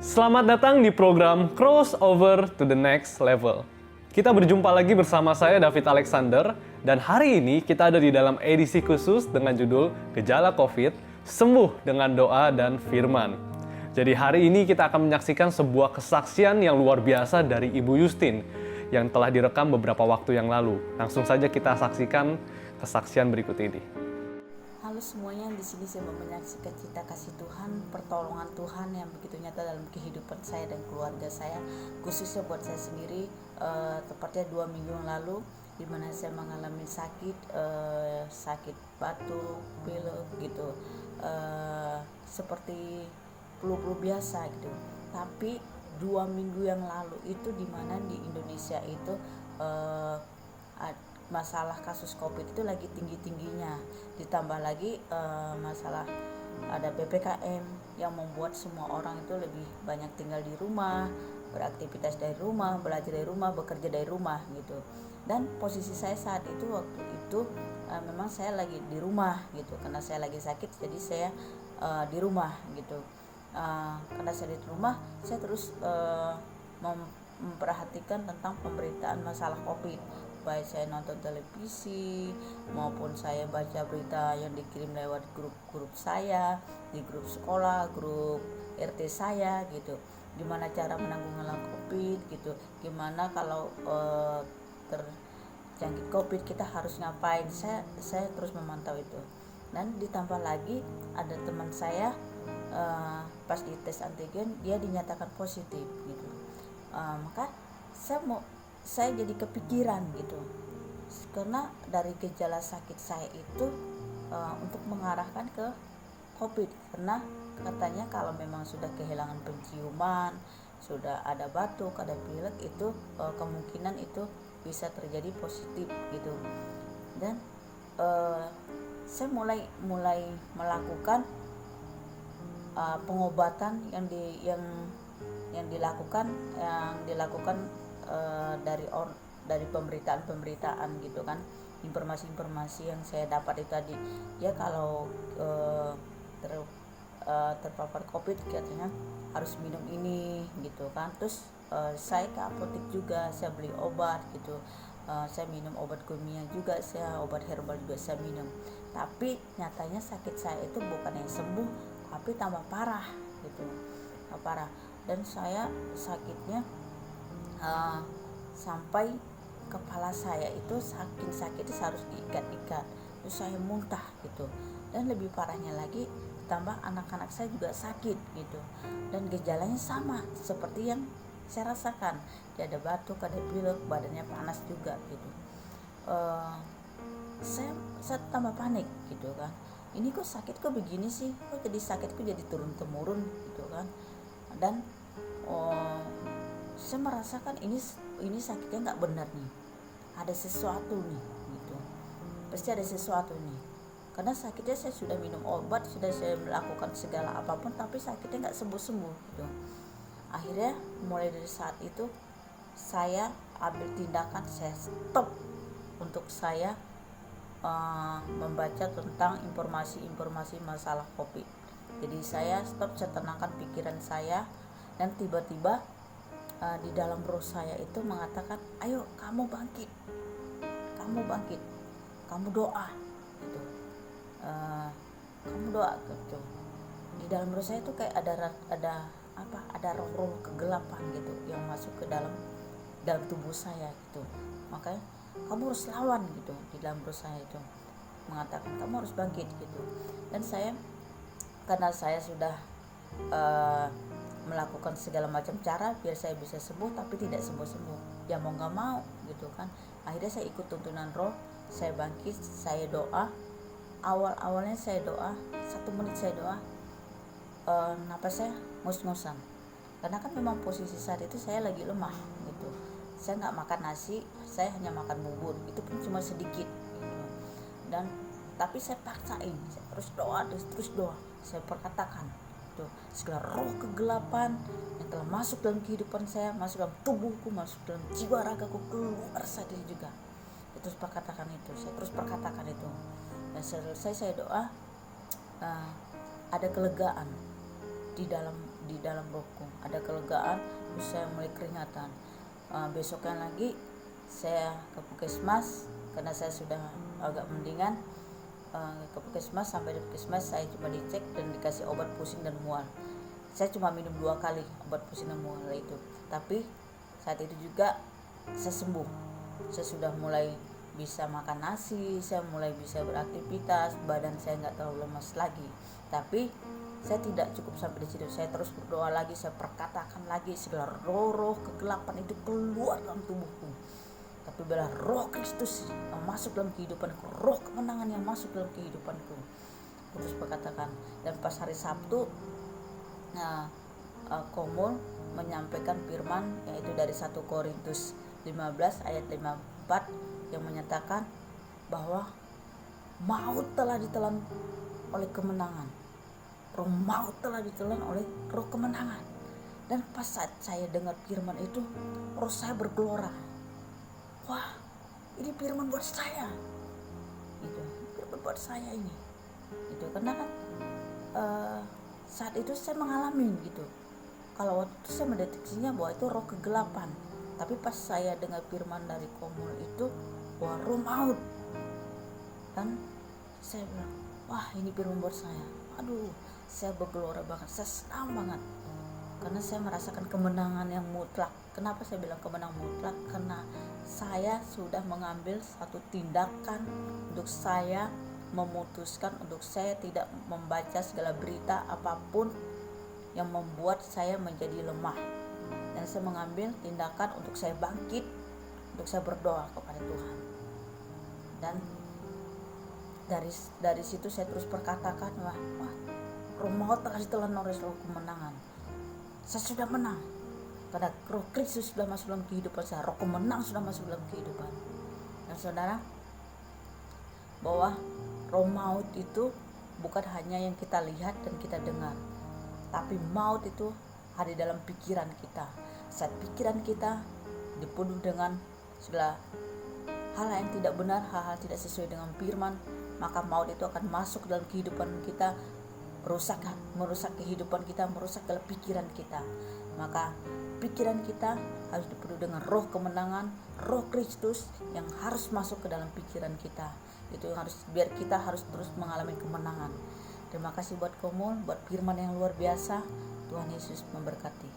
Selamat datang di program Crossover to the Next Level. Kita berjumpa lagi bersama saya David Alexander dan hari ini kita ada di dalam edisi khusus dengan judul Gejala COVID, Sembuh dengan Doa dan Firman. Jadi hari ini kita akan menyaksikan sebuah kesaksian yang luar biasa dari Ibu Justin yang telah direkam beberapa waktu yang lalu. Langsung saja kita saksikan kesaksian berikut ini. Halo semuanya, di sini saya mau menyaksikan cerita kasih Tuhan, pertolongan Tuhan yang begitu nyata dalam kehidupan saya dan keluarga saya, khususnya buat saya sendiri. Tepatnya 2 minggu yang lalu, di mana saya mengalami sakit batuk, pilek gitu, seperti flu biasa gitu. Tapi 2 minggu yang lalu itu di mana di Indonesia itu masalah kasus COVID itu lagi tinggi-tingginya, ditambah lagi masalah ada PPKM yang membuat semua orang itu lebih banyak tinggal di rumah, beraktivitas dari rumah, belajar dari rumah, bekerja dari rumah gitu. Dan posisi saya saat itu waktu itu memang saya lagi di rumah gitu, karena saya lagi sakit, jadi saya di rumah gitu. Karena saya di rumah, saya terus memperhatikan tentang pemberitaan masalah COVID. Baik saya nonton televisi maupun saya baca berita yang dikirim lewat grup-grup saya, di grup sekolah, grup RT saya gitu. Gimana cara menanggulangi COVID gitu. Gimana kalau terjangkit COVID kita harus ngapain. Saya terus memantau itu. Dan ditambah lagi ada teman saya pas di tes antigen dia dinyatakan positif gitu. Maka saya jadi kepikiran gitu, karena dari gejala sakit saya itu untuk mengarahkan ke COVID, karena katanya kalau memang sudah kehilangan penciuman, sudah ada batuk, ada pilek, itu kemungkinan itu bisa terjadi positif gitu. Dan saya mulai melakukan pengobatan yang dilakukan dari pemberitaan gitu kan, informasi yang saya dapat itu tadi ya, kalau terpapar COVID katanya harus minum ini gitu kan. Terus saya ke apotek juga, saya beli obat gitu, saya minum obat kimia juga, saya obat herbal juga saya minum. Tapi nyatanya sakit saya itu bukan yang sembuh, tapi tambah parah gitu, parah. Dan saya sakitnya sampai kepala saya itu saking sakitnya harus diikat-ikat, terus saya muntah gitu. Dan lebih parahnya lagi, tambah anak-anak saya juga sakit gitu, dan gejalanya sama seperti yang saya rasakan. Dia ada batuk, ada pilek, badannya panas juga gitu. Saya tambah panik gitu kan, ini kok sakit kok begini sih, kok jadi sakitku jadi turun temurun gitu kan. Dan saya merasakan ini sakitnya nggak benar nih, ada sesuatu nih gitu, pasti ada sesuatu nih, karena sakitnya saya sudah minum obat, sudah saya melakukan segala apapun, tapi sakitnya nggak sembuh gitu. Akhirnya mulai dari saat itu saya ambil tindakan, saya stop untuk saya membaca tentang informasi masalah COVID. Jadi saya stop, saya tenangkan pikiran saya, dan tiba-tiba di dalam roh saya itu mengatakan, ayo kamu bangkit, kamu doa gitu, kamu doa gitu. Di dalam roh saya itu kayak ada roh-roh kegelapan gitu yang masuk ke dalam tubuh saya gitu. Makanya kamu harus lawan gitu, di dalam roh saya itu mengatakan kamu harus bangkit gitu. Dan saya, karena saya sudah melakukan segala macam cara biar saya bisa sembuh, tapi tidak sembuh ya, mau nggak mau gitu kan. Akhirnya saya ikut tuntunan roh, saya bangkit, saya doa. Awalnya saya doa 1 menit, saya doa, napas saya ngos-ngosan, karena kan memang posisi saat itu saya lagi lemah gitu. Saya nggak makan nasi, saya hanya makan bubur, itu pun cuma sedikit gitu. Dan tapi saya paksain, saya terus doa, saya perkatakan tuh, segala roh kegelapan yang telah masuk dalam kehidupan saya, masuk dalam tubuhku, masuk dalam jiwa ragaku, keluar saat ini juga. Saya terus perkatakan itu. Dan selesai saya doa, ada kelegaan di di dalam rohku, ada kelegaan, terus saya mulai keringatan. Besoknya lagi saya ke puskesmas karena saya sudah agak mendingan. Ke puskesmas, sampai di puskesmas saya cuma dicek dan dikasih obat pusing dan mual. Saya cuma minum 2 kali obat pusing dan mual itu, tapi saat itu juga saya sembuh. Saya sudah mulai bisa makan nasi, saya mulai bisa beraktivitas, badan saya nggak terlalu lemas lagi. Tapi saya tidak cukup sampai di situ, saya terus berdoa lagi, saya perkatakan lagi segala roh-roh kegelapan itu keluar dalam tubuhku. Tapi bila roh Kristus yang masuk dalam kehidupanku, roh kemenangan yang masuk dalam kehidupanku, terus berkatakan. Dan pas hari Sabtu, Komul menyampaikan firman, yaitu dari 1 Korintus 15 ayat 54 yang menyatakan bahwa maut telah ditelan oleh kemenangan, roh maut telah ditelan oleh roh kemenangan. Dan pas saat saya dengar firman itu, roh saya bergelora. Wah, ini firman buat saya. Itu firman buat saya ini. Itu karena kan saat itu saya mengalami gitu. Kalau waktu itu saya mendeteksinya bahwa itu roh kegelapan. Tapi pas saya dengar firman dari Komul itu, wah, roh maut. Dan saya bilang, wah, ini firman buat saya. Aduh, saya bergelora banget, saya senang banget. Karena saya merasakan kemenangan yang mutlak. Kenapa saya bilang kemenangan mutlak? Karena saya sudah mengambil satu tindakan untuk saya memutuskan untuk saya tidak membaca segala berita apapun yang membuat saya menjadi lemah. Dan saya mengambil tindakan untuk saya bangkit, untuk saya berdoa kepada Tuhan. Dan dari situ saya terus perkatakan, wah, roh maut telah ditelan oleh roh kemenangan. Saya sudah menang karena roh Kristus sudah masuk dalam kehidupan saya, roh kemenang sudah masuk dalam kehidupan. Dan saudara, bahwa roh maut itu bukan hanya yang kita lihat dan kita dengar, tapi maut itu ada di dalam pikiran kita. Saat pikiran kita dipenuhi dengan segala hal yang tidak benar, hal-hal tidak sesuai dengan firman, maka maut itu akan masuk dalam kehidupan kita, merusak kehidupan kita, merusak dalam pikiran kita. Maka pikiran kita harus dipenuhi dengan roh kemenangan, roh Kristus yang harus masuk ke dalam pikiran kita. Itu yang harus, biar kita harus terus mengalami kemenangan. Terima kasih buat Komul, buat firman yang luar biasa. Tuhan Yesus memberkati.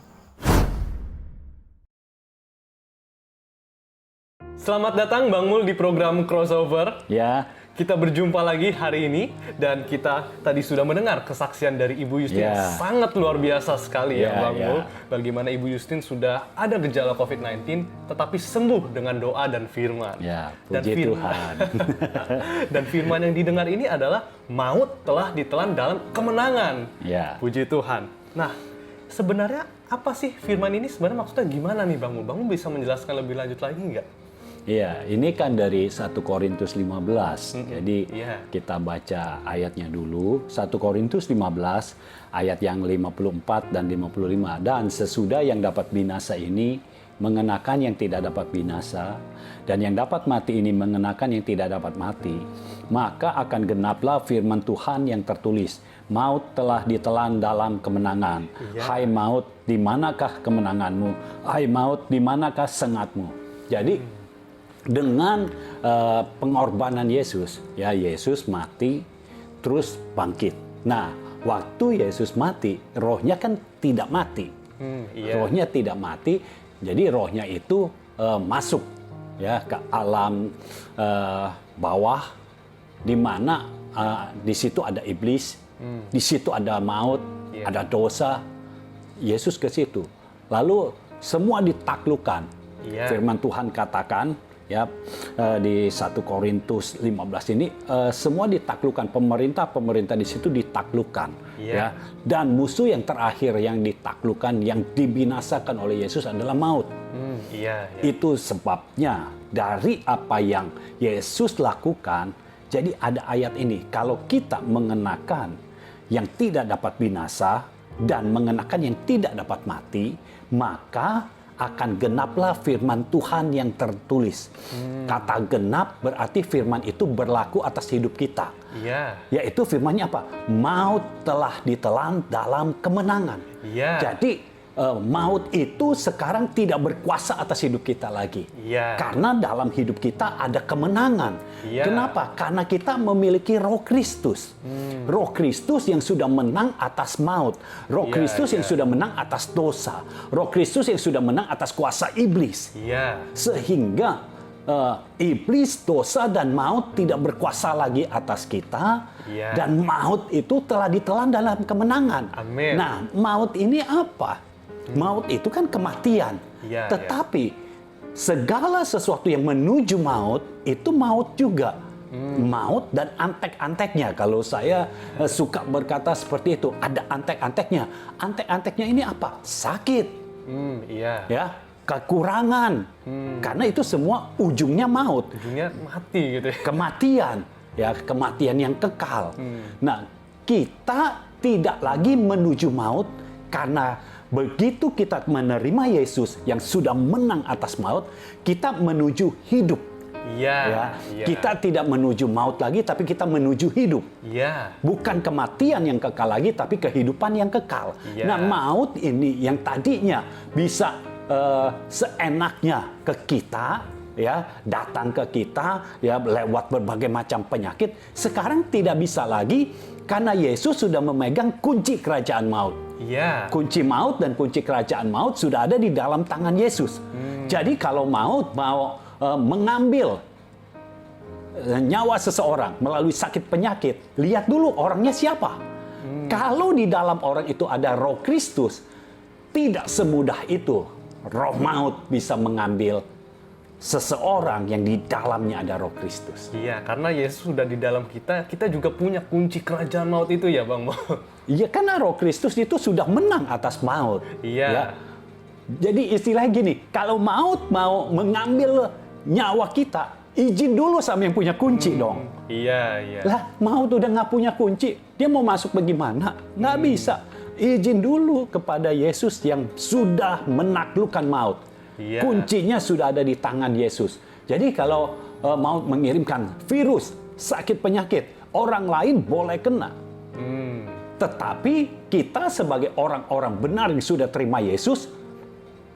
Selamat datang Bang Mul di program Crossover. Ya, Kita berjumpa lagi hari ini dan kita tadi sudah mendengar kesaksian dari Ibu Justin. Ya. Sangat luar biasa sekali ya, Ya, Bang ya. Mul. Bagaimana Ibu Justin sudah ada gejala COVID-19 tetapi sembuh dengan doa dan firman. ya, Dan puji firman- Tuhan. Dan firman yang didengar ini adalah maut telah ditelan dalam kemenangan. Ya. Puji Tuhan. Nah, sebenarnya apa sih firman ini? Sebenarnya maksudnya gimana nih Bang Mul? Bang Mul bisa menjelaskan lebih lanjut lagi nggak? Iya, ini kan dari 1 Korintus 15. Jadi Iya. kita baca ayatnya dulu. 1 Korintus 15 ayat yang 54 dan 55. Dan sesudah yang dapat binasa ini mengenakan yang tidak dapat binasa, dan yang dapat mati ini mengenakan yang tidak dapat mati, maka akan genaplah firman Tuhan yang tertulis, maut telah ditelan dalam kemenangan. Hai maut, di manakah kemenanganmu? Hai maut, di manakah sengatmu? Jadi dengan pengorbanan Yesus, ya, Yesus mati terus bangkit. Nah, waktu Yesus mati, rohnya kan tidak mati. Iya. Rohnya tidak mati, jadi rohnya itu masuk ya ke alam bawah, di mana di situ ada iblis, di situ ada maut, Iya. ada dosa. Yesus ke situ, lalu semua ditaklukkan. Iya. Firman Tuhan katakan ya di 1 Korintus 15 ini semua ditaklukkan, pemerintah di situ ditaklukkan. Iya. Ya, dan musuh yang terakhir yang ditaklukkan, yang dibinasakan oleh Yesus adalah maut. Iya. Itu sebabnya dari apa yang Yesus lakukan, jadi ada ayat ini, kalau kita mengenakan yang tidak dapat binasa dan mengenakan yang tidak dapat mati, maka akan genaplah firman Tuhan yang tertulis. Kata genap berarti firman itu berlaku atas hidup kita. Iya. Yaitu firman-Nya apa? Maut telah ditelan dalam kemenangan. Iya. Jadi maut itu sekarang tidak berkuasa atas hidup kita lagi. Iya. Karena dalam hidup kita ada kemenangan. Iya. Kenapa? Karena kita memiliki Roh Kristus. Roh Kristus yang sudah menang atas maut. Roh Iya, Kristus yang iya. sudah menang atas dosa. Roh Kristus yang sudah menang atas kuasa iblis. Iya. Sehingga iblis, dosa, dan maut tidak berkuasa lagi atas kita. Iya. Dan maut itu telah ditelan dalam kemenangan. Amin. Nah, maut ini apa? Maut itu kan kematian. Iya, Tetapi segala sesuatu yang menuju maut itu maut juga. Maut dan antek-anteknya. Kalau saya suka berkata seperti itu, ada antek-anteknya. Antek-anteknya ini apa? Sakit, Iya. ya, kekurangan. Karena itu semua ujungnya maut, Ujungnya mati gitu ya. kematian, ya, kematian yang kekal. Nah, kita tidak lagi menuju maut karena begitu kita menerima Yesus yang sudah menang atas maut, kita menuju hidup. Iya. Ya, Iya. kita tidak menuju maut lagi, tapi kita menuju hidup. Iya. Bukan kematian yang kekal lagi, tapi kehidupan yang kekal. Iya. Nah, maut ini yang tadinya bisa seenaknya ke kita, ya, datang ke kita, ya, lewat berbagai macam penyakit, sekarang tidak bisa lagi karena Yesus sudah memegang kunci kerajaan maut. Iya. Kunci maut dan kunci kerajaan maut sudah ada di dalam tangan Yesus. Jadi kalau maut mau mengambil nyawa seseorang melalui sakit penyakit, lihat dulu orangnya siapa. Kalau di dalam orang itu ada Roh Kristus, tidak semudah itu roh maut bisa mengambil seseorang yang di dalamnya ada Roh Kristus. Iya, karena Yesus sudah di dalam kita, kita juga punya kunci kerajaan maut itu ya, Bang Mo. Iya, karena Roh Kristus itu sudah menang atas maut. Iya. Ya. Jadi istilahnya gini, kalau maut mau mengambil nyawa kita, izin dulu sama yang punya kunci dong. Iya, iya. Lah, maut udah nggak punya kunci, dia mau masuk bagaimana? Nggak bisa. Izin dulu kepada Yesus yang sudah menaklukkan maut. Iya. Kuncinya sudah ada di tangan Yesus. Jadi kalau mau mengirimkan virus, sakit penyakit, orang lain boleh kena. Tetapi kita sebagai orang-orang benar yang sudah terima Yesus,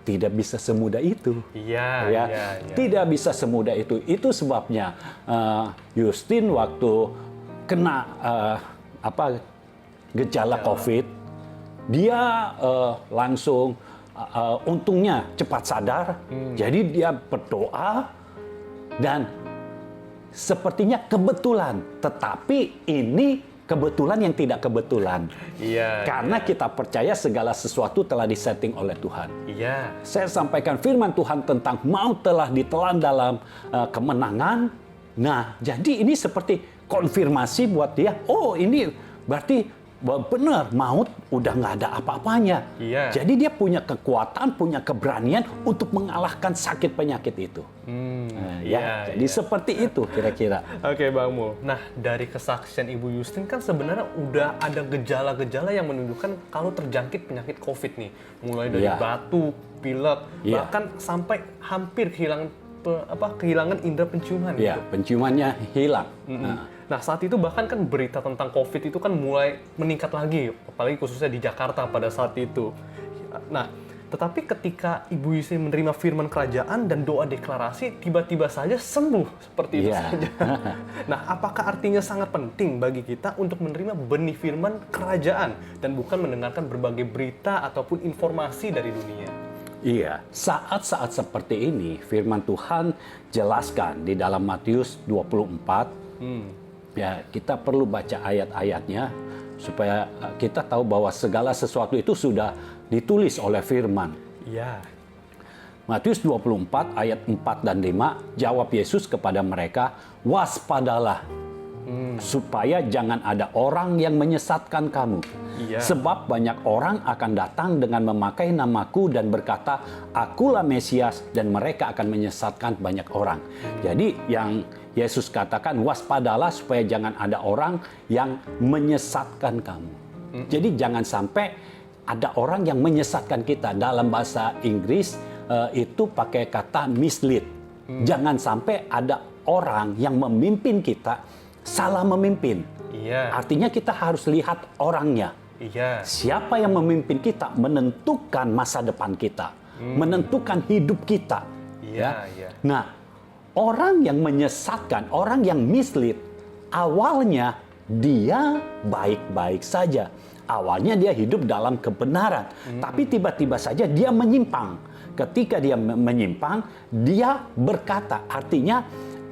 tidak bisa semudah itu. Iya, Ya, iya, iya. tidak bisa semudah itu. Itu sebabnya Justin waktu kena gejala COVID, dia langsung untungnya cepat sadar. Jadi dia berdoa dan sepertinya kebetulan. Tetapi ini kebetulan yang tidak kebetulan. Iya. Karena kita percaya segala sesuatu telah disetting oleh Tuhan. Iya. Saya sampaikan firman Tuhan tentang maut telah ditelan dalam kemenangan. Nah, jadi ini seperti konfirmasi buat dia. Oh, ini berarti benar maut udah nggak ada apa-apanya. Iya. Jadi dia punya kekuatan, punya keberanian untuk mengalahkan sakit penyakit itu. Nah, iya, jadi iya. seperti itu kira-kira. Oke, Bang Mul. Nah, dari kesaksian Ibu Justin kan sebenarnya udah ada gejala-gejala yang menunjukkan kalau terjangkit penyakit COVID nih. Mulai dari Iya. batuk, pilek, Iya. bahkan sampai hampir kehilangan indera penciuman Ya, gitu. penciumannya hilang. Nah, saat itu bahkan kan berita tentang COVID itu kan mulai meningkat lagi, apalagi khususnya di Jakarta pada saat itu. Nah, tetapi ketika Ibu Justin menerima firman kerajaan dan doa deklarasi, tiba-tiba saja sembuh seperti itu Iya. saja. Nah, apakah artinya sangat penting bagi kita untuk menerima benih firman kerajaan dan bukan mendengarkan berbagai berita ataupun informasi dari dunia? Iya, saat-saat seperti ini firman Tuhan jelaskan di dalam Matius 24. Ya, kita perlu baca ayat-ayatnya supaya kita tahu bahwa segala sesuatu itu sudah ditulis oleh firman. Iya. Matius 24 ayat 4 dan 5, jawab Yesus kepada mereka, waspadalah supaya jangan ada orang yang menyesatkan kamu. Iya. Sebab banyak orang akan datang dengan memakai namaku dan berkata, akulah Mesias, dan mereka akan menyesatkan banyak orang. Jadi yang Yesus katakan, waspadalah supaya jangan ada orang yang menyesatkan kamu. Jadi jangan sampai ada orang yang menyesatkan kita. Dalam bahasa Inggris itu pakai kata mislead. Jangan sampai ada orang yang memimpin kita salah memimpin. Iya. Artinya kita harus lihat orangnya. Iya. Siapa yang memimpin kita menentukan masa depan kita, menentukan hidup kita. Iya, iya. Nah, orang yang menyesatkan, orang yang mislead, awalnya dia baik-baik saja. Awalnya dia hidup dalam kebenaran, tapi tiba-tiba saja dia menyimpang. Ketika dia menyimpang, dia berkata, artinya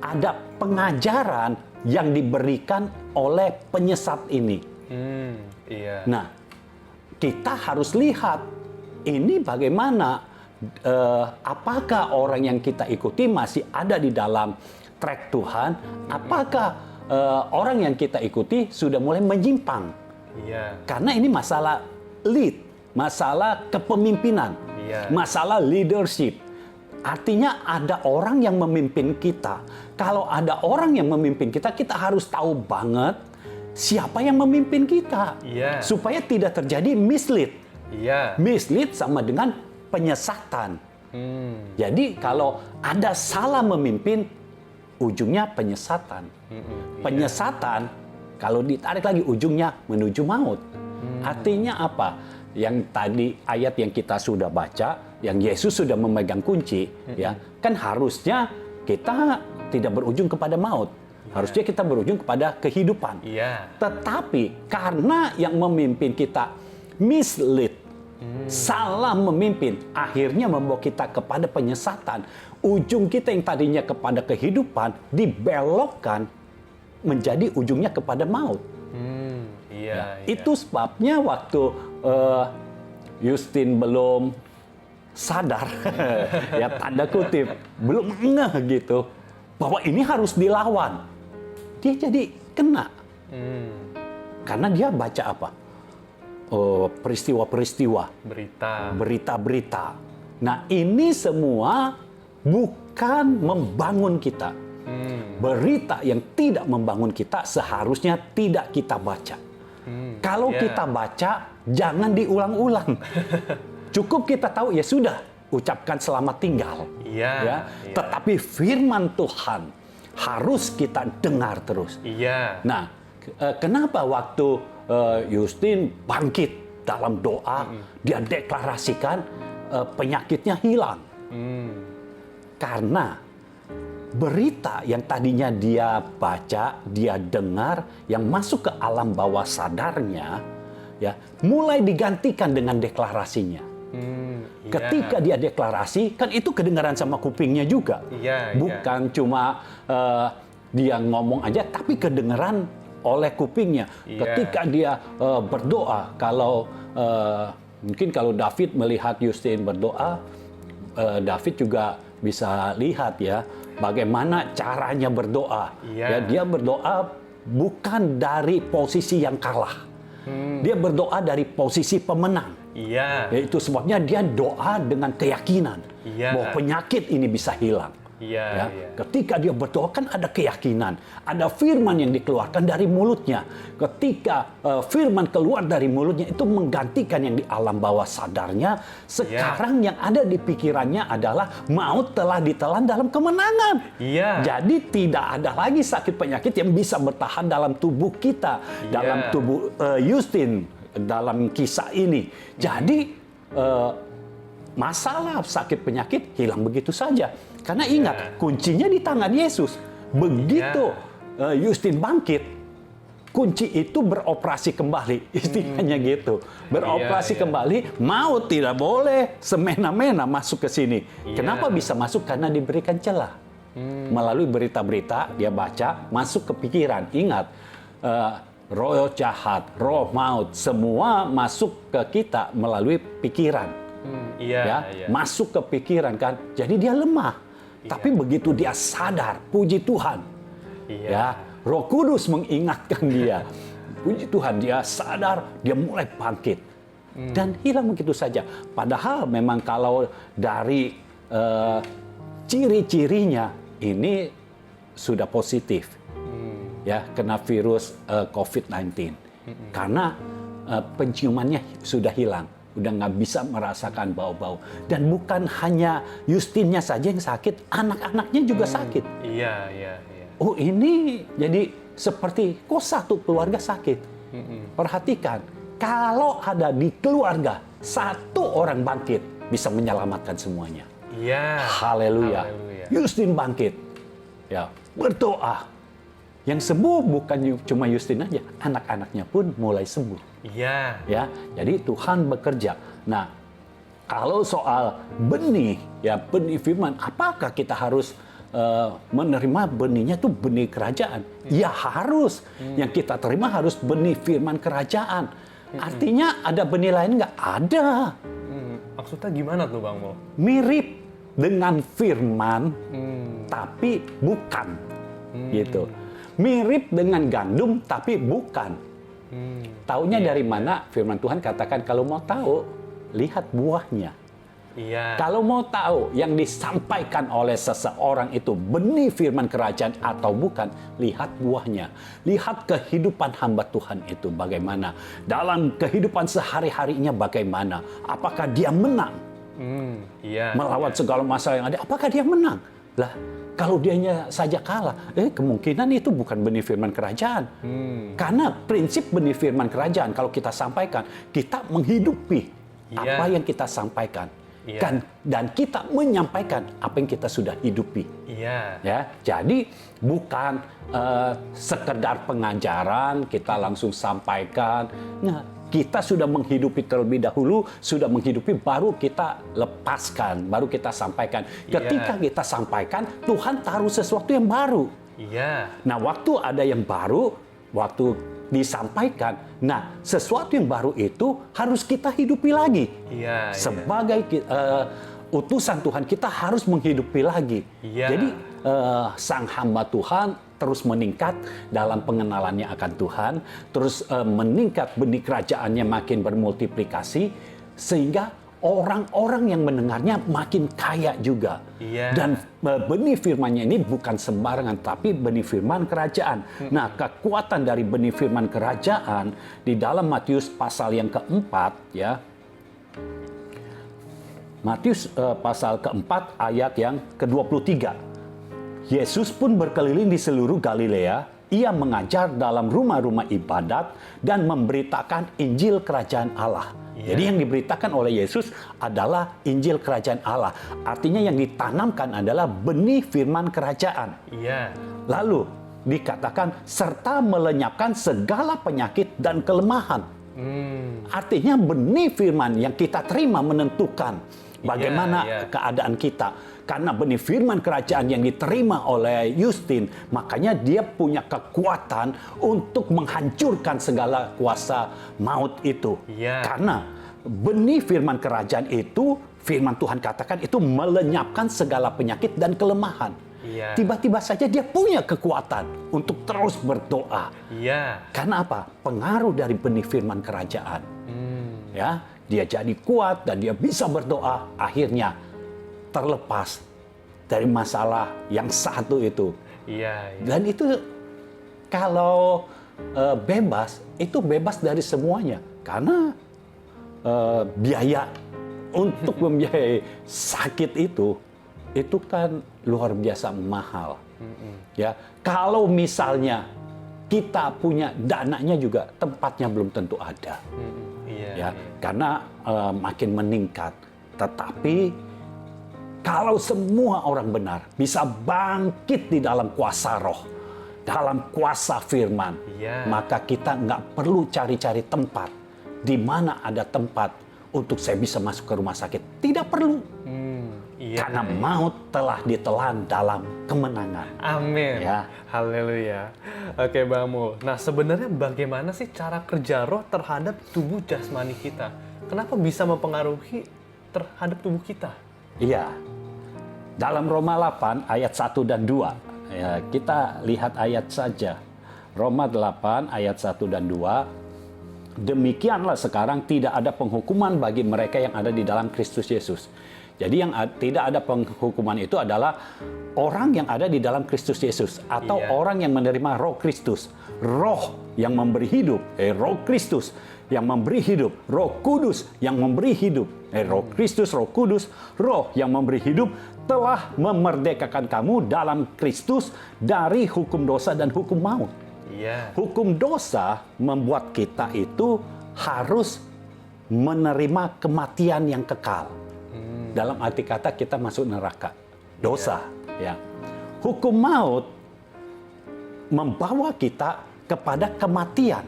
ada pengajaran yang diberikan oleh penyesat ini. Iya. Nah, kita harus lihat ini bagaimana, apakah orang yang kita ikuti masih ada di dalam track Tuhan, apakah orang yang kita ikuti sudah mulai menyimpang. Iya. Karena ini masalah lead, masalah kepemimpinan, Iya. masalah leadership. Artinya ada orang yang memimpin kita. Kalau ada orang yang memimpin kita, kita harus tahu banget siapa yang memimpin kita. Iya. Supaya tidak terjadi mislead. Iya. Mislead sama dengan penyesatan. Jadi kalau ada salah memimpin, ujungnya penyesatan. Penyesatan, kalau ditarik lagi ujungnya menuju maut. Artinya apa? Yang tadi ayat yang kita sudah baca, yang Yesus sudah memegang kunci, ya, kan harusnya kita tidak berujung kepada maut. Harusnya kita berujung kepada kehidupan. Iya. Tetapi karena yang memimpin kita mislead, salah memimpin, akhirnya membawa kita kepada penyesatan. Ujung kita yang tadinya kepada kehidupan dibelokkan menjadi ujungnya kepada maut. Iya. Itu sebabnya waktu Justin belum sadar, ya tanda kutip, belum ngeh gitu, bahwa ini harus dilawan. Dia jadi kena. Karena dia baca apa? Peristiwa-peristiwa. Berita-berita. Nah, ini semua bukan membangun kita. Berita yang tidak membangun kita seharusnya tidak kita baca. Kalau kita baca, jangan diulang-ulang. Cukup kita tahu, ya sudah, ucapkan selamat tinggal. Ya. Tetapi firman Tuhan harus kita dengar terus. Iya. Nah, kenapa waktu Justin bangkit dalam doa, dia deklarasikan penyakitnya hilang? Karena berita yang tadinya dia baca, dia dengar, yang masuk ke alam bawah sadarnya, ya, mulai digantikan dengan deklarasinya. Ketika dia deklarasi, kan itu kedengaran sama kupingnya juga. Bukan cuma dia ngomong aja, tapi kedengaran oleh kupingnya. Ketika dia berdoa, kalau mungkin kalau David melihat Justin berdoa, David juga bisa lihat ya bagaimana caranya berdoa. Ya, dia berdoa bukan dari posisi yang kalah. Dia berdoa dari posisi pemenang. Yaitu sebabnya dia doa dengan keyakinan bahwa penyakit ini bisa hilang. Ketika dia berdoa kan ada keyakinan, ada firman yang dikeluarkan dari mulutnya. Ketika firman keluar dari mulutnya itu menggantikan yang di alam bawah sadarnya. Sekarang yang ada di pikirannya adalah maut telah ditelan dalam kemenangan. Jadi tidak ada lagi sakit penyakit yang bisa bertahan dalam tubuh kita, dalam tubuh Justin dalam kisah ini. Jadi masalah sakit penyakit hilang begitu saja. Karena ingat, kuncinya di tangan Yesus. Begitu Justin bangkit, kunci itu beroperasi kembali. Istilahnya gitu. Beroperasi kembali, maut tidak boleh semena-mena masuk ke sini. Kenapa bisa masuk? Karena diberikan celah. Melalui berita-berita, dia baca, masuk ke pikiran. Ingat, roh jahat, roh maut, semua masuk ke kita melalui pikiran. Masuk ke pikiran kan. Jadi dia lemah. Tapi begitu dia sadar, puji Tuhan, ya, Roh Kudus mengingatkan dia. Puji Tuhan, dia sadar, dia mulai bangkit dan hilang begitu saja. Padahal memang kalau dari ciri-cirinya ini sudah positif, ya, kena virus COVID-19, karena penciumannya sudah hilang. Udah nggak bisa merasakan bau-bau. Dan bukan hanya Justinnya saja yang sakit, anak-anaknya juga sakit. Oh, ini jadi seperti kok satu keluarga sakit. Perhatikan, kalau ada di keluarga satu orang bangkit bisa menyelamatkan semuanya. Iya. Haleluya. Haleluya. Justin bangkit. Ya, berdoa. Yang sembuh bukan cuma Justin aja, anak-anaknya pun mulai sembuh. Iya. Ya, jadi Tuhan bekerja. Nah, kalau soal benih, ya benih firman, apakah kita harus menerima benihnya itu benih kerajaan? Ya harus. Yang kita terima harus benih firman kerajaan. Artinya ada benih lain nggak? Ada. Maksudnya gimana tuh Bang Mo? Mirip dengan firman, tapi bukan. Gitu. Mirip dengan gandum, tapi bukan. Taunya dari mana? Firman Tuhan katakan kalau mau tahu, lihat buahnya. Iya. Kalau mau tahu yang disampaikan oleh seseorang itu benih firman kerajaan atau bukan, lihat buahnya. Lihat kehidupan hamba Tuhan itu bagaimana. Dalam kehidupan sehari-harinya bagaimana. Apakah dia menang? Iya. Melawan segala masalah yang ada, apakah dia menang? Lah, kalau dianya saja kalah, kemungkinan itu bukan benih firman kerajaan. Karena prinsip benih firman kerajaan, kalau kita sampaikan, kita menghidupi apa yang kita sampaikan. Iya. Dan kita menyampaikan apa yang kita sudah hidupi. Iya. Ya, jadi bukan sekedar pengajaran kita langsung sampaikan. Nah, kita sudah menghidupi terlebih dahulu, sudah menghidupi baru kita lepaskan, baru kita sampaikan. Ketika kita sampaikan, Tuhan taruh sesuatu yang baru. Iya. Nah, waktu ada yang baru, waktu disampaikan, nah sesuatu yang baru itu harus kita hidupi lagi. Iya. Sebagai utusan Tuhan, kita harus menghidupi lagi. Iya. Jadi sang hamba Tuhan terus meningkat dalam pengenalannya akan Tuhan, terus meningkat benih kerajaannya makin bermultiplikasi, sehingga orang-orang yang mendengarnya makin kaya juga. Iya. Dan benih firman-Nya ini bukan sembarangan, tapi benih firman kerajaan. Nah, kekuatan dari benih firman kerajaan di dalam Matius pasal yang keempat, ya. Matius pasal keempat ayat yang ke-23. Yesus pun berkeliling di seluruh Galilea. Ia mengajar dalam rumah-rumah ibadat dan memberitakan Injil Kerajaan Allah. Jadi yang diberitakan oleh Yesus adalah Injil Kerajaan Allah. Artinya yang ditanamkan adalah benih firman kerajaan. Iya. Lalu dikatakan serta melenyapkan segala penyakit dan kelemahan. Artinya benih firman yang kita terima menentukan bagaimana keadaan kita. Karena benih firman kerajaan yang diterima oleh Justin, makanya dia punya kekuatan untuk menghancurkan segala kuasa maut itu. Iya. Karena benih firman kerajaan itu, firman Tuhan katakan itu melenyapkan segala penyakit dan kelemahan. Iya. Tiba-tiba saja dia punya kekuatan untuk terus berdoa. Iya. Karena apa? Pengaruh dari benih firman kerajaan. Ya, dia jadi kuat dan dia bisa berdoa. Akhirnya terlepas dari masalah yang satu itu. Iya. Dan itu kalau bebas, itu bebas dari semuanya. Karena biaya untuk membiayai sakit itu kan luar biasa mahal. Ya, kalau misalnya kita punya dananya juga, tempatnya belum tentu ada. Ya, karena makin meningkat. Tetapi kalau semua orang benar bisa bangkit di dalam kuasa roh, dalam kuasa firman, maka kita nggak perlu cari-cari tempat di mana ada tempat untuk saya bisa masuk ke rumah sakit. Tidak perlu. Karena maut telah ditelan dalam kemenangan. Amin. Ya. Haleluya. Oke Bang Mo. Nah sebenarnya bagaimana sih cara kerja roh terhadap tubuh jasmani kita? Kenapa bisa mempengaruhi terhadap tubuh kita? Iya. Dalam Roma 8 ayat 1 dan 2. Ya, kita lihat ayat saja. Roma 8 ayat 1 dan 2. Demikianlah sekarang tidak ada penghukuman bagi mereka yang ada di dalam Kristus Yesus. Jadi yang tidak ada penghukuman itu adalah orang yang ada di dalam Kristus Yesus. Atau orang yang menerima roh Kristus. Roh yang memberi hidup. Roh Kristus yang memberi hidup. Roh Kudus yang memberi hidup. Roh Kristus, Roh Kudus, roh yang memberi hidup telah memerdekakan kamu dalam Kristus dari hukum dosa dan hukum maut. Iya. Hukum dosa membuat kita itu harus menerima kematian yang kekal. Dalam arti kata kita masuk neraka. Dosa, ya. Hukum maut membawa kita kepada kematian.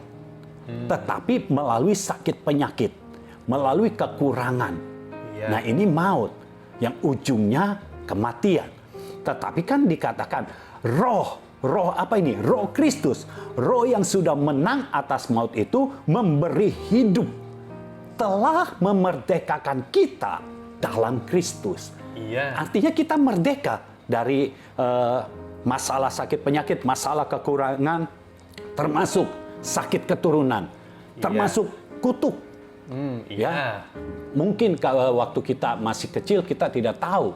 Tetapi melalui sakit penyakit, melalui kekurangan. Iya. Nah, ini maut yang ujungnya kematian. Tetapi kan dikatakan roh apa ini? Roh Kristus, roh yang sudah menang atas maut itu memberi hidup, telah memerdekakan kita dalam Kristus. Iya. Artinya kita merdeka dari masalah sakit penyakit, masalah kekurangan, termasuk sakit keturunan, termasuk kutuk. Iya. Ya, mungkin kalau waktu kita masih kecil kita tidak tahu.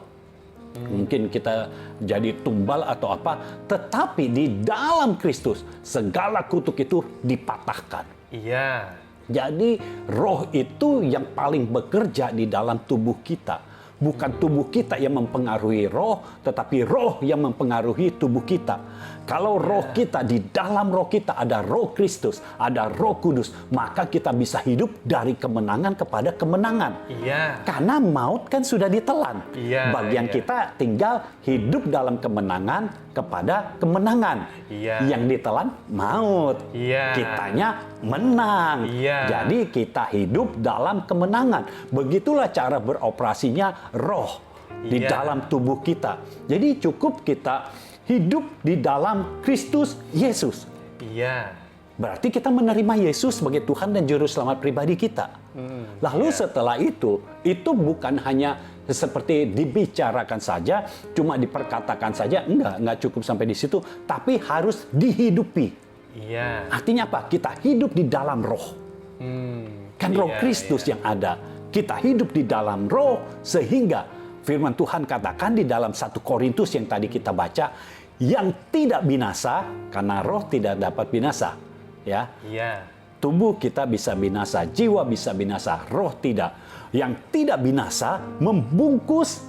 Mungkin kita jadi tumbal atau apa, tetapi di dalam Kristus segala kutuk itu dipatahkan. Iya. Jadi roh itu yang paling bekerja di dalam tubuh kita. Bukan tubuh kita yang mempengaruhi roh, tetapi roh yang mempengaruhi tubuh kita. Kalau roh kita, di dalam roh kita ada roh Kristus, ada roh kudus, maka kita bisa hidup dari kemenangan kepada kemenangan. Iya. Karena maut kan sudah ditelan. Iya, Bagian iya. kita tinggal hidup dalam kemenangan kepada kemenangan. Iya. Yang ditelan maut. Iya. Kitanya menang. Iya. Jadi kita hidup dalam kemenangan. Begitulah cara beroperasinya roh di Iya. dalam tubuh kita. Jadi cukup kita hidup di dalam Kristus Yesus. Iya. Berarti kita menerima Yesus sebagai Tuhan dan Juru Selamat pribadi kita. Lalu setelah itu bukan hanya seperti dibicarakan saja, cuma diperkatakan saja, enggak cukup sampai di situ, tapi harus dihidupi. Iya. Artinya apa? Kita hidup di dalam roh. Kan roh Iya, Kristus iya. yang ada. Kita hidup di dalam roh sehingga firman Tuhan katakan di dalam 1 Korintus yang tadi kita baca, yang tidak binasa karena roh tidak dapat binasa, ya. Iya. Tubuh kita bisa binasa, jiwa bisa binasa, roh tidak. Yang tidak binasa membungkus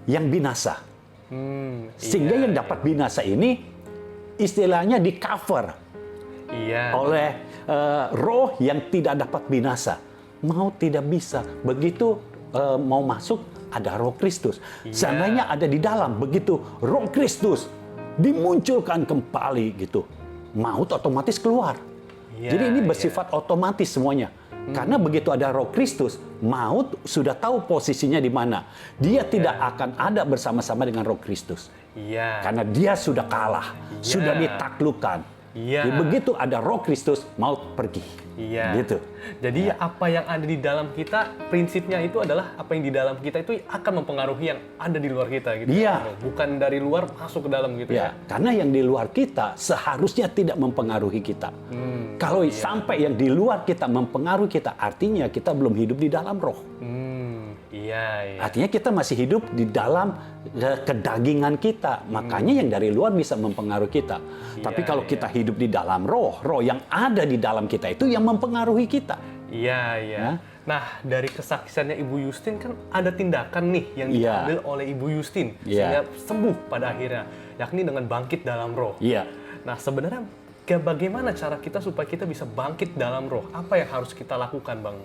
yang binasa. Sehingga yang dapat binasa ini istilahnya di cover Iya. oleh roh yang tidak dapat binasa. Mau tidak bisa. Begitu mau masuk ada roh Kristus. Seandainya ada di dalam, begitu roh Kristus dimunculkan kembali gitu, maut otomatis keluar. Iya, Jadi ini bersifat otomatis semuanya. Karena begitu ada roh Kristus, maut sudah tahu posisinya di mana. Dia tidak akan ada bersama-sama dengan roh Kristus. Iya. Karena dia sudah kalah, Iya. sudah ditaklukkan. Iya. Jadi begitu ada roh Kristus, maut pergi. Iya. Gitu. Jadi apa yang ada di dalam kita, prinsipnya itu adalah apa yang di dalam kita itu akan mempengaruhi yang ada di luar kita gitu. Iya. Bukan dari luar masuk ke dalam gitu Ya, karena yang di luar kita seharusnya tidak mempengaruhi kita. Kalau sampai yang di luar kita mempengaruhi kita, artinya kita belum hidup di dalam roh. Iya, iya. Artinya kita masih hidup di dalam kedagingan kita. Makanya yang dari luar bisa mempengaruhi kita. Tapi kalau kita hidup di dalam roh, roh yang ada di dalam kita itu yang mempengaruhi kita. Iya, iya. Ya. Nah, dari kesaksiannya Ibu Yustin kan ada tindakan nih yang Iya. diambil oleh Ibu Yustin Iya. sehingga sembuh pada akhirnya, yakni dengan bangkit dalam roh. Iya. Nah, sebenarnya bagaimana cara kita supaya kita bisa bangkit dalam roh? Apa yang harus kita lakukan, Bang?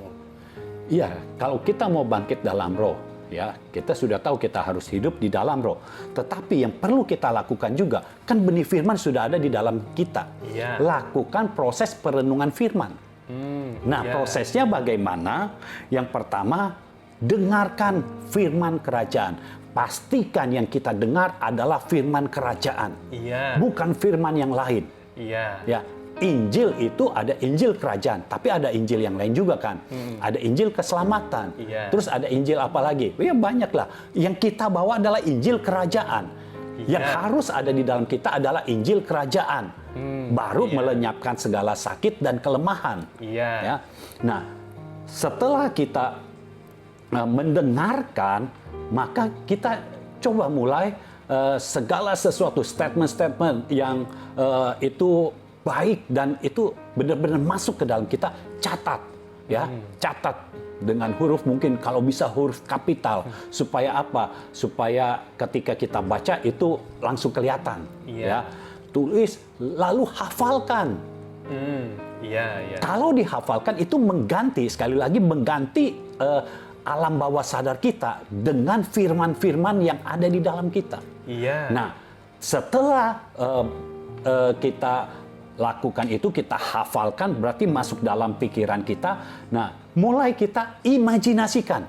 Iya, kalau kita mau bangkit dalam roh, ya, kita sudah tahu kita harus hidup di dalam roh. Tetapi yang perlu kita lakukan juga, kan benih firman sudah ada di dalam kita. Iya. Lakukan proses perenungan firman. Nah, iya. prosesnya bagaimana? Yang pertama, dengarkan firman kerajaan. Pastikan yang kita dengar adalah firman kerajaan, Iya. bukan firman yang lain. Iya. Ya, Injil itu ada Injil kerajaan, tapi ada Injil yang lain juga kan. Ada Injil keselamatan. Iya. Terus ada Injil apa lagi? Ya banyak lah. Yang kita bawa adalah Injil kerajaan. Yang harus ada di dalam kita adalah Injil kerajaan. Baru melenyapkan segala sakit dan kelemahan. Iya. Ya. Nah, setelah kita mendengarkan, maka kita coba mulai segala sesuatu statement-statement yang itu baik dan itu benar-benar masuk ke dalam kita, catat, ya, catat dengan huruf mungkin kalau bisa huruf kapital supaya apa? Supaya ketika kita baca itu langsung kelihatan, Iya. ya. tulis, lalu hafalkan. Iya, iya. Kalau dihafalkan itu mengganti, sekali lagi mengganti alam bawah sadar kita dengan firman-firman yang ada di dalam kita. Iya. Nah, setelah kita lakukan itu, kita hafalkan, berarti masuk dalam pikiran kita. Nah, mulai kita imajinasikan.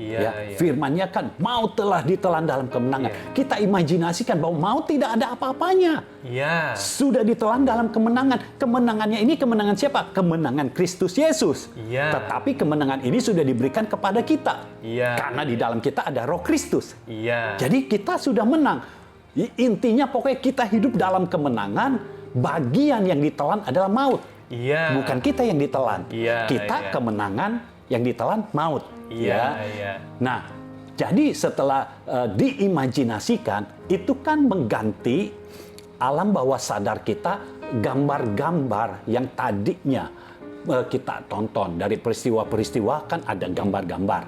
Iya, Ya, iya. firmannya kan maut telah ditelan dalam kemenangan. Iya. Kita imajinasikan bahwa maut tidak ada apa-apanya. Iya. Sudah ditelan dalam kemenangan. Kemenangannya ini kemenangan siapa? Kemenangan Kristus Yesus. Iya. Tetapi kemenangan ini sudah diberikan kepada kita. Iya. Karena di dalam kita ada Roh Kristus. Iya. Jadi kita sudah menang. Intinya pokoknya kita hidup dalam kemenangan. Bagian yang ditelan adalah maut. Iya. Bukan kita yang ditelan. Iya, Kita iya. kemenangan, yang ditelan maut. Iya, iya. Nah, jadi setelah diimajinasikan, itu kan mengganti alam bawah sadar kita, gambar-gambar yang tadinya kita tonton. Dari peristiwa-peristiwa kan ada gambar-gambar.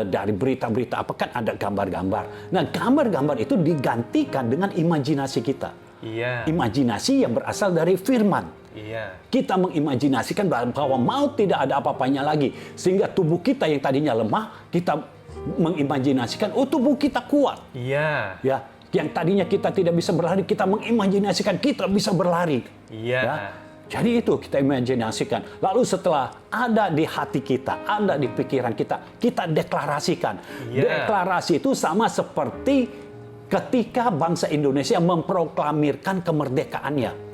Dari berita-berita apa kan ada gambar-gambar. Nah, gambar-gambar itu digantikan dengan imajinasi kita. Iya. Imajinasi yang berasal dari firman. Iya. Kita mengimajinasikan bahwa maut tidak ada apa-apanya lagi. Sehingga tubuh kita yang tadinya lemah, kita mengimajinasikan, oh tubuh kita kuat. Iya. Ya, yang tadinya kita tidak bisa berlari, kita mengimajinasikan kita bisa berlari. Iya. Ya. Jadi itu kita imajinasikan. Lalu setelah ada di hati kita, ada di pikiran kita, kita deklarasikan. Iya. Deklarasi itu sama seperti ketika bangsa Indonesia memproklamirkan kemerdekaannya.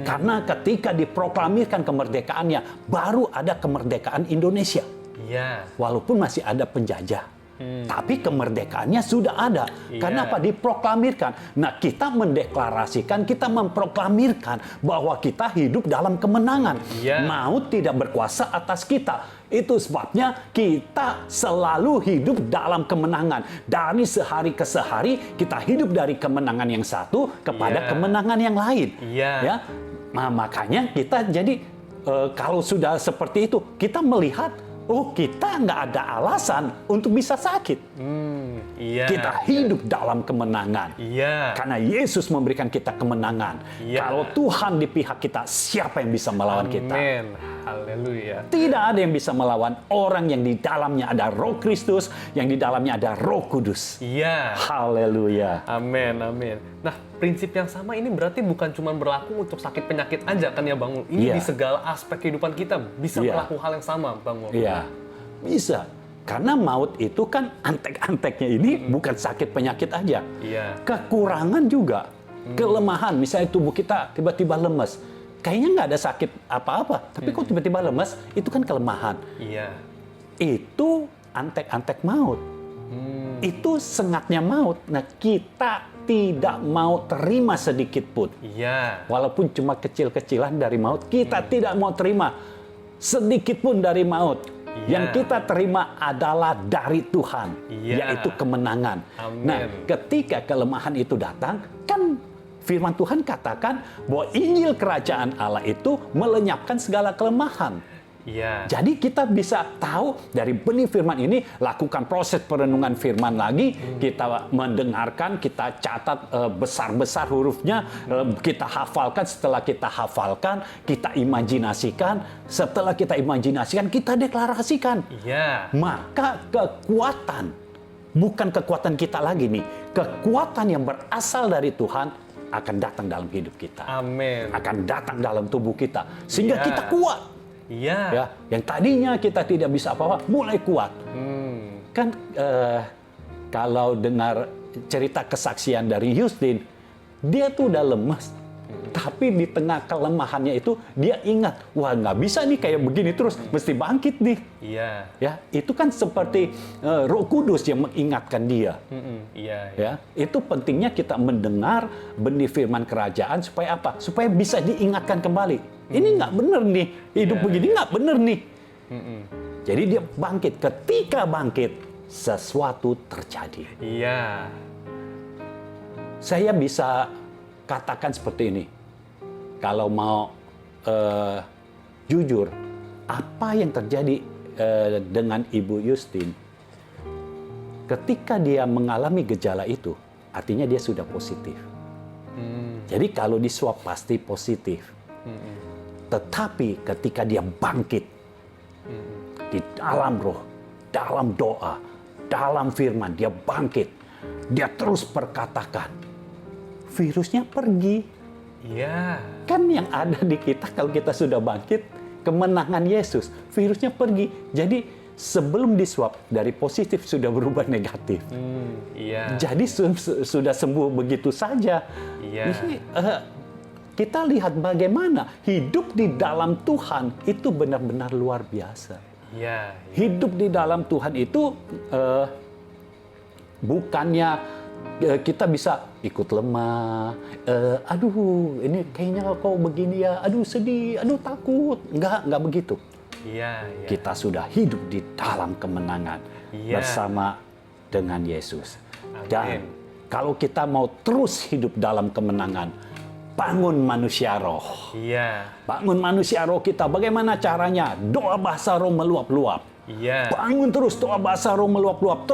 Karena ketika diproklamirkan kemerdekaannya, baru ada kemerdekaan Indonesia. Iya. Walaupun masih ada penjajah. Tapi kemerdekaannya sudah ada. Iya. Karena apa? Diproklamirkan. Nah, kita mendeklarasikan, kita memproklamirkan bahwa kita hidup dalam kemenangan. Iya. Maut tidak berkuasa atas kita. Itu sebabnya kita selalu hidup dalam kemenangan. Dari sehari ke sehari, kita hidup dari kemenangan yang satu kepada Iya. kemenangan yang lain. Iya. Ya? Nah, makanya kita jadi kalau sudah seperti itu, kita melihat, oh kita nggak ada alasan untuk bisa sakit. Iya. Kita hidup dalam kemenangan. Iya. Karena Yesus memberikan kita kemenangan. Iya. Kalau Tuhan di pihak kita, siapa yang bisa melawan kita? Amin. Haleluya. Tidak ada yang bisa melawan orang yang di dalamnya ada Roh Kristus, yang di dalamnya ada Roh Kudus. Iya. Haleluya. Amin, amin. Nah, prinsip yang sama ini berarti bukan cuma berlaku untuk sakit penyakit aja kan ya Bang Mul? Ini Iya. di segala aspek kehidupan kita bisa Iya. berlaku hal yang sama Bang Mul. Iya, bisa. Karena maut itu kan antek-anteknya ini bukan sakit penyakit aja. Iya. Kekurangan juga. Kelemahan, misalnya tubuh kita tiba-tiba lemes. Kayaknya nggak ada sakit apa-apa, tapi kok tiba-tiba lemes, itu kan kelemahan. Iya. Itu antek-antek maut. Itu sengatnya maut. Nah, kita tidak mau terima sedikit pun. Iya. Walaupun cuma kecil-kecilan dari maut, kita tidak mau terima sedikit pun dari maut. Iya. Yang kita terima adalah dari Tuhan, Iya. yaitu kemenangan. Amin. Nah, ketika kelemahan itu datang, kan firman Tuhan katakan bahwa Injil Kerajaan Allah itu melenyapkan segala kelemahan. Iya. Jadi kita bisa tahu dari benih firman ini, lakukan proses perenungan firman lagi, kita mendengarkan, kita catat besar-besar hurufnya, kita hafalkan, setelah kita hafalkan, kita imajinasikan, setelah kita imajinasikan, kita deklarasikan. Iya. Maka kekuatan, bukan kekuatan kita lagi nih, kekuatan yang berasal dari Tuhan akan datang dalam hidup kita. Amin. Akan datang dalam tubuh kita, sehingga Iya. kita kuat. Iya. Ya, yang tadinya kita tidak bisa apa-apa mulai kuat. Kan kalau dengar cerita kesaksian dari Yustin, dia tuh udah lemas, tapi di tengah kelemahannya itu dia ingat, wah nggak bisa nih kayak begini terus, mesti bangkit nih. Iya. Ya, itu kan seperti Roh Kudus yang mengingatkan dia. Iya. Ya, itu pentingnya kita mendengar benih firman kerajaan supaya apa? Supaya bisa diingatkan kembali. Ini nggak bener nih, hidup Iya, begini nggak bener nih. Jadi dia bangkit. Ketika bangkit, sesuatu terjadi. Iya. Saya bisa katakan seperti ini. Kalau mau jujur, apa yang terjadi dengan Ibu Yustin? Ketika dia mengalami gejala itu, artinya dia sudah positif. Jadi kalau disuap pasti positif. Tetapi ketika dia bangkit di dalam roh, dalam doa, dalam firman, dia bangkit, dia terus perkatakan, virusnya pergi. Iya. Kan yang ada di kita kalau kita sudah bangkit, kemenangan Yesus, virusnya pergi. Jadi sebelum disuap dari positif sudah berubah negatif. Iya. Jadi sudah sembuh begitu saja. Iya. Jadi, kita lihat bagaimana hidup di dalam Tuhan itu benar-benar luar biasa. Iya. Hidup di dalam Tuhan itu bukannya kita bisa ikut lemah, aduh ini kayaknya kok begini ya, aduh sedih, aduh takut. Enggak begitu. Iya. Kita sudah hidup di dalam kemenangan bersama dengan Yesus. Dan kalau kita mau terus hidup dalam kemenangan, bangun manusia roh. Iya. Bangun manusia roh kita. Bagaimana caranya? Doa bahasa roh meluap-luap. Iya. Bangun terus doa bahasa roh meluap-luap.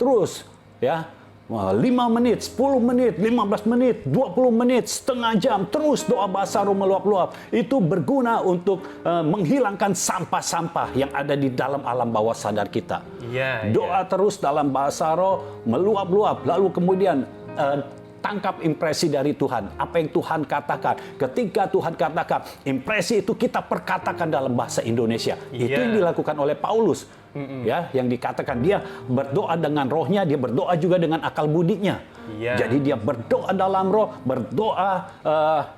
Terus. Ya. 5 menit, 10 menit, 15 menit, 20 menit, setengah jam. Terus doa bahasa roh meluap-luap. Itu berguna untuk menghilangkan sampah-sampah yang ada di dalam alam bawah sadar kita. Iya. Doa terus dalam bahasa roh meluap-luap. Lalu kemudian tangkap impresi dari Tuhan. Apa yang Tuhan katakan. Ketika Tuhan katakan, impresi itu kita perkatakan dalam bahasa Indonesia. Itu yang dilakukan oleh Paulus. Ya, yang dikatakan dia berdoa dengan rohnya, dia berdoa juga dengan akal budinya. Jadi dia berdoa dalam roh, berdoa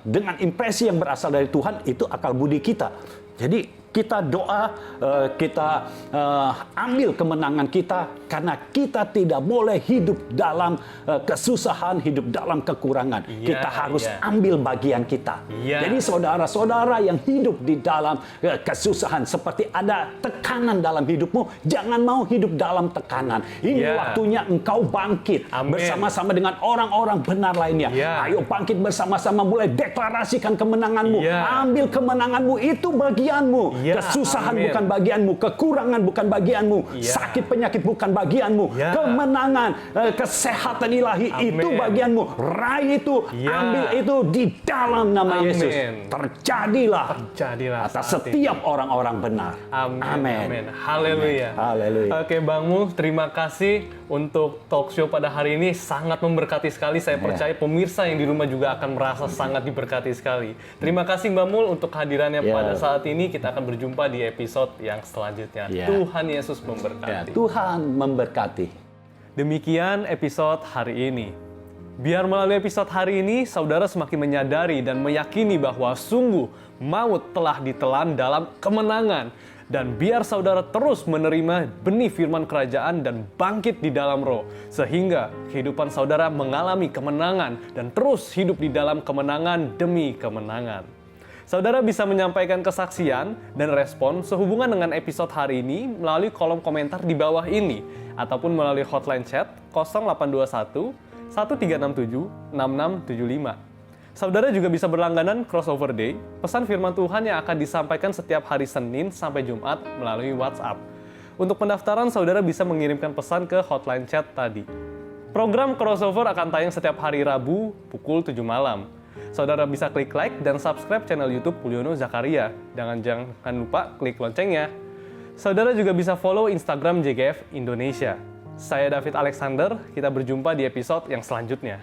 dengan impresi yang berasal dari Tuhan, itu akal budi kita. Jadi kita doa, kita ambil kemenangan kita karena kita tidak boleh hidup dalam kesusahan, hidup dalam kekurangan. Kita harus ambil bagian kita. Jadi saudara-saudara yang hidup di dalam kesusahan, seperti ada tekanan dalam hidupmu, jangan mau hidup dalam tekanan. Ini waktunya engkau bangkit bersama-sama dengan orang-orang benar lainnya. Ayo bangkit bersama-sama, mulai deklarasikan kemenanganmu. Ambil kemenanganmu, itu bagianmu. Kesusahan bukan bagianmu, kekurangan bukan bagianmu, sakit penyakit bukan bagianmu, kemenangan, kesehatan ilahi itu bagianmu. Raih itu, ambil itu di dalam nama Yesus. Terjadilah atas setiap orang-orang benar. Amin. Haleluya. Oke, Bang Mul, terima kasih untuk talk show pada hari ini. Sangat memberkati sekali. Saya percaya pemirsa yang di rumah juga akan merasa sangat diberkati sekali. Terima kasih Mbak Mul untuk kehadirannya pada saat ini. Kita akan berjumpa di episode yang selanjutnya. Tuhan Yesus memberkati. Tuhan memberkati. Demikian episode hari ini. Biar melalui episode hari ini, saudara semakin menyadari dan meyakini bahwa sungguh maut telah ditelan dalam kemenangan. Dan biar saudara terus menerima benih firman kerajaan dan bangkit di dalam roh. Sehingga kehidupan saudara mengalami kemenangan dan terus hidup di dalam kemenangan demi kemenangan. Saudara bisa menyampaikan kesaksian dan respon sehubungan dengan episode hari ini melalui kolom komentar di bawah ini. Ataupun melalui hotline chat 0821 1367 6675. Saudara juga bisa berlangganan Crossover Day, pesan firman Tuhan yang akan disampaikan setiap hari Senin sampai Jumat melalui WhatsApp. Untuk pendaftaran, saudara bisa mengirimkan pesan ke hotline chat tadi. Program Crossover akan tayang setiap hari Rabu pukul 7 malam. Saudara bisa klik like dan subscribe channel YouTube Mulyono Zakaria. Jangan lupa klik loncengnya. Saudara juga bisa follow Instagram JGF Indonesia. Saya David Alexander, kita berjumpa di episode yang selanjutnya.